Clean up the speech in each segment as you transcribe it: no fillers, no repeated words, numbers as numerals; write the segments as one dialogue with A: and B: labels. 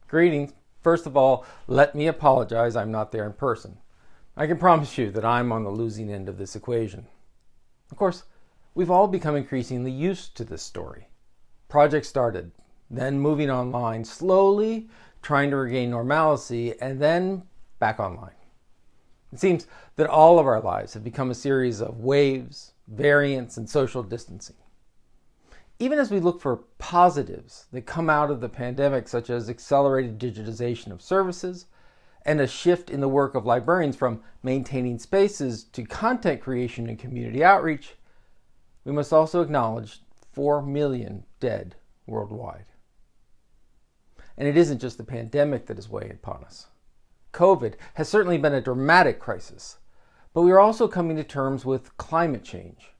A: Greetings. First of all, let me apologize I'm not there in person. I can promise you that I'm on the losing end of this equation. Of course, we've all become increasingly used to this story. Project started, then moving online, slowly trying to regain normalcy, and then back online. It seems that all of our lives have become a series of waves, variants, and social distancing. Even as we look for positives that come out of the pandemic, such as accelerated digitization of services and a shift in the work of librarians from maintaining spaces to content creation and community outreach, we must also acknowledge 4 million dead worldwide. And it isn't just the pandemic that is weighing upon us. COVID has certainly been a dramatic crisis, but we are also coming to terms with climate change.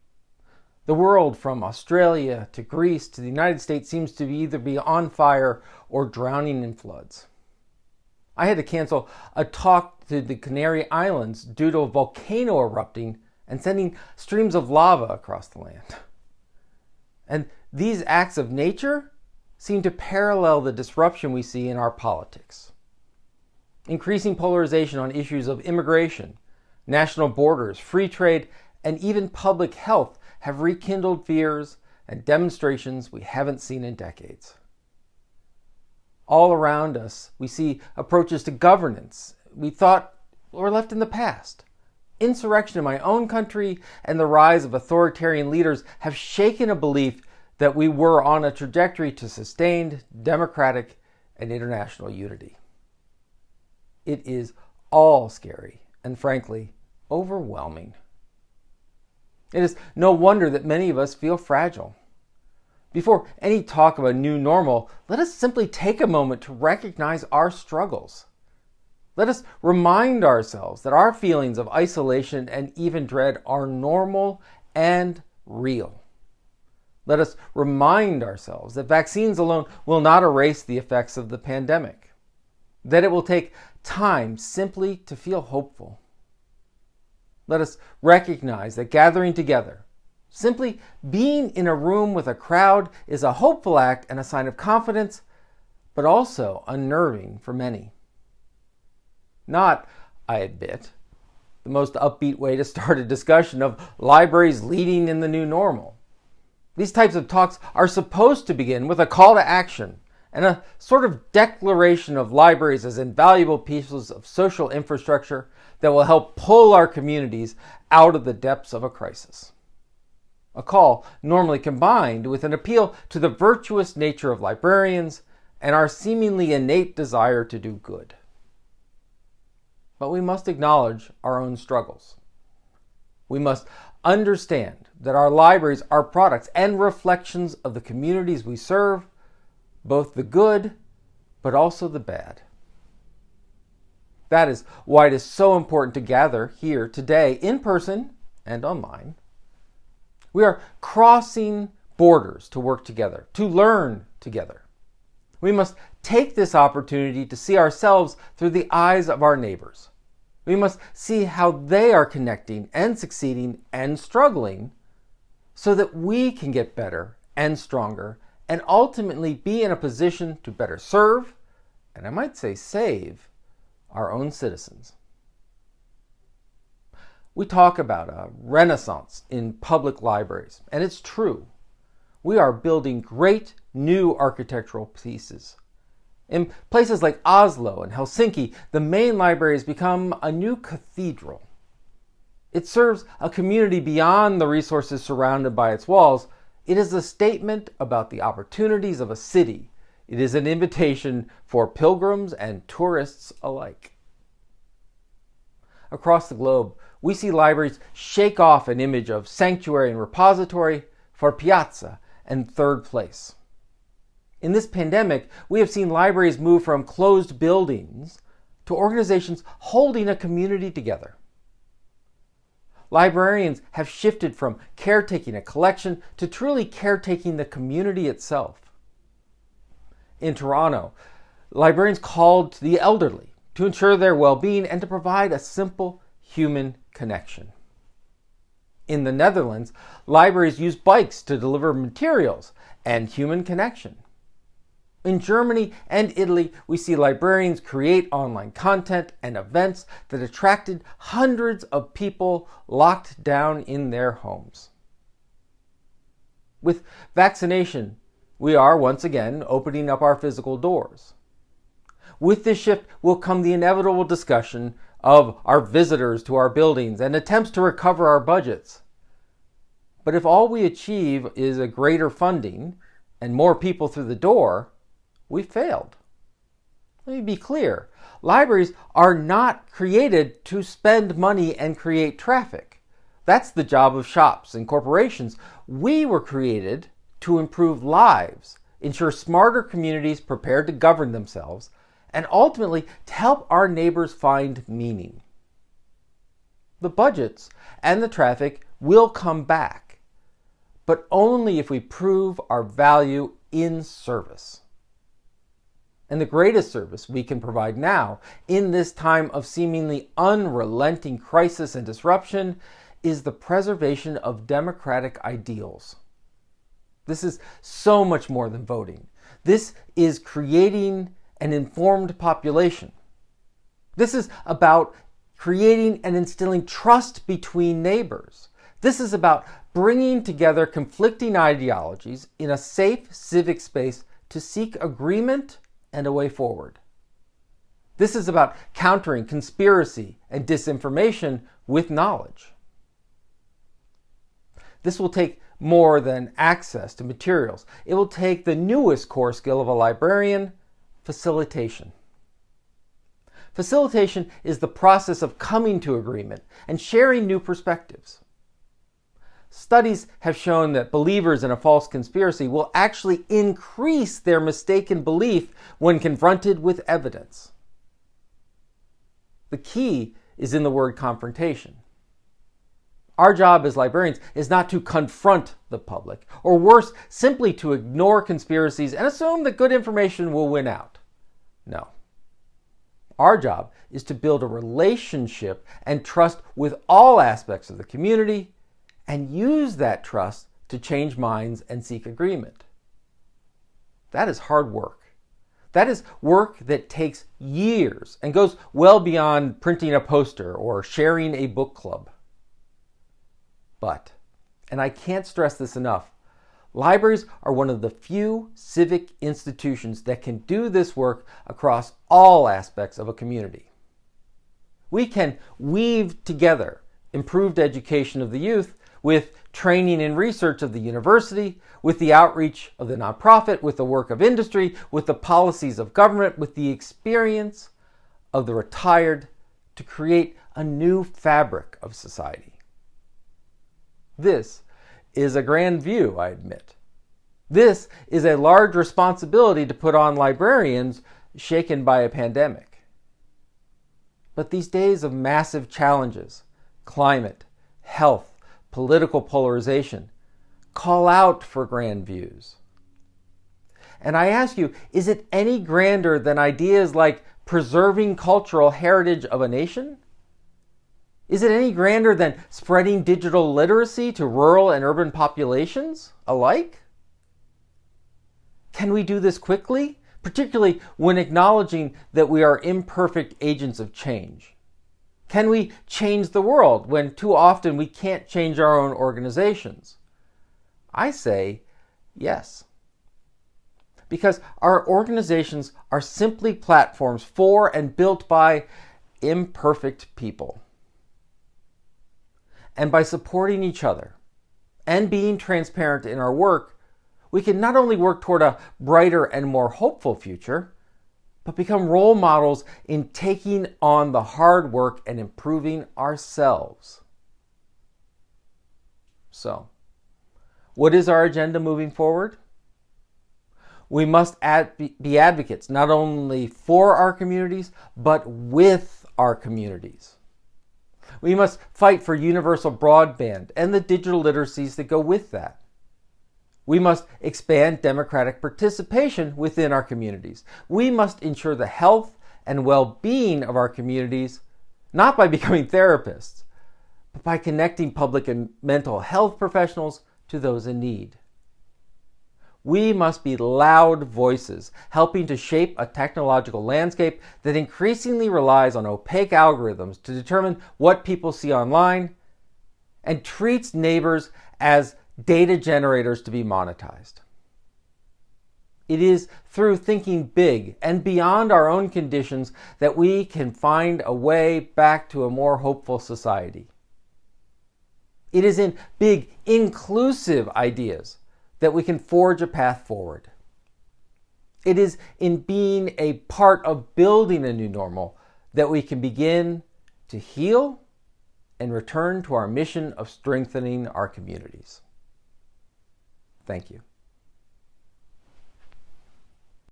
A: The world, from Australia to Greece to the United States, seems to either be on fire or drowning in floods. I had to cancel a talk to the Canary Islands due to a volcano erupting and sending streams of lava across the land. And these acts of nature seem to parallel the disruption we see in our politics. Increasing polarization on issues of immigration, national borders, free trade, and even public health have rekindled fears and demonstrations we haven't seen in decades. All around us, we see approaches to governance we thought were left in the past. Insurrection in my own country and the rise of authoritarian leaders have shaken a belief that we were on a trajectory to sustained democratic and international unity. It is all scary and, frankly, overwhelming. It is no wonder that many of us feel fragile. Before any talk of a new normal, let us simply take a moment to recognize our struggles. Let us remind ourselves that our feelings of isolation and even dread are normal and real. Let us remind ourselves that vaccines alone will not erase the effects of the pandemic, that it will take time simply to feel hopeful. Let us recognize that gathering together, simply being in a room with a crowd, is a hopeful act and a sign of confidence, but also unnerving for many. Not, I admit, the most upbeat way to start a discussion of libraries leading in the new normal. These types of talks are supposed to begin with a call to action and a sort of declaration of libraries as invaluable pieces of social infrastructure that will help pull our communities out of the depths of a crisis. A call normally combined with an appeal to the virtuous nature of librarians and our seemingly innate desire to do good. But we must acknowledge our own struggles. We must understand that our libraries are products and reflections of the communities we serve, both the good, but also the bad. That is why it is so important to gather here today, in person and online. We are crossing borders to work together, to learn together. We must take this opportunity to see ourselves through the eyes of our neighbors. We must see how they are connecting and succeeding and struggling so that we can get better and stronger and ultimately be in a position to better serve, and I might say save, our own citizens. We talk about a renaissance in public libraries, and it's true. We are building great new architectural pieces. In places like Oslo and Helsinki, the main library has become a new cathedral. It serves a community beyond the resources surrounded by its walls. It is a statement about the opportunities of a city. It is an invitation for pilgrims and tourists alike. Across the globe, we see libraries shake off an image of sanctuary and repository for piazza and third place. In this pandemic, we have seen libraries move from closed buildings to organizations holding a community together. Librarians have shifted from caretaking a collection to truly caretaking the community itself. In Toronto, librarians called to the elderly to ensure their well-being and to provide a simple human connection. In the Netherlands, libraries use bikes to deliver materials and human connection. In Germany and Italy, we see librarians create online content and events that attracted hundreds of people locked down in their homes. With vaccination, we are once again opening up our physical doors. With this shift will come the inevitable discussion of our visitors to our buildings and attempts to recover our budgets. But if all we achieve is a greater funding and more people through the door, we failed. Let me be clear. Libraries are not created to spend money and create traffic. That's the job of shops and corporations. We were created to improve lives, ensure smarter communities prepared to govern themselves, and ultimately to help our neighbors find meaning. The budgets and the traffic will come back, but only if we prove our value in service. And the greatest service we can provide now, in this time of seemingly unrelenting crisis and disruption, is the preservation of democratic ideals. This is so much more than voting. This is creating an informed population. This is about creating and instilling trust between neighbors. This is about bringing together conflicting ideologies in a safe civic space to seek agreement and a way forward. This is about countering conspiracy and disinformation with knowledge. This will take more than access to materials. It will take the newest core skill of a librarian, facilitation. Facilitation is the process of coming to agreement and sharing new perspectives. Studies have shown that believers in a false conspiracy will actually increase their mistaken belief when confronted with evidence. The key is in the word confrontation. Our job as librarians is not to confront the public, or worse, simply to ignore conspiracies and assume that good information will win out. No. Our job is to build a relationship and trust with all aspects of the community and use that trust to change minds and seek agreement. That is hard work. That is work that takes years and goes well beyond printing a poster or sharing a book club. But, and I can't stress this enough, libraries are one of the few civic institutions that can do this work across all aspects of a community. We can weave together improved education of the youth with training and research of the university, with the outreach of the nonprofit, with the work of industry, with the policies of government, with the experience of the retired, to create a new fabric of society. This is a grand view, I admit. This is a large responsibility to put on librarians shaken by a pandemic. But these days of massive challenges, climate, health, political polarization, call out for grand views. And I ask you, is it any grander than ideas like preserving cultural heritage of a nation? Is it any grander than spreading digital literacy to rural and urban populations alike? Can we do this quickly, particularly when acknowledging that we are imperfect agents of change? Can we change the world when too often we can't change our own organizations? I say yes. Because our organizations are simply platforms for and built by imperfect people. And by supporting each other and being transparent in our work, we can not only work toward a brighter and more hopeful future, but become role models in taking on the hard work and improving ourselves. So, what is our agenda moving forward? We must be advocates not only for our communities, but with our communities. We must fight for universal broadband and the digital literacies that go with that. We must expand democratic participation within our communities. We must ensure the health and well-being of our communities, not by becoming therapists, but by connecting public and mental health professionals to those in need. We must be loud voices, helping to shape a technological landscape that increasingly relies on opaque algorithms to determine what people see online and treats neighbors as data generators to be monetized. It is through thinking big and beyond our own conditions that we can find a way back to a more hopeful society. It is in big, inclusive ideas that we can forge a path forward. It is in being a part of building a new normal that we can begin to heal and return to our mission of strengthening our communities. Thank you.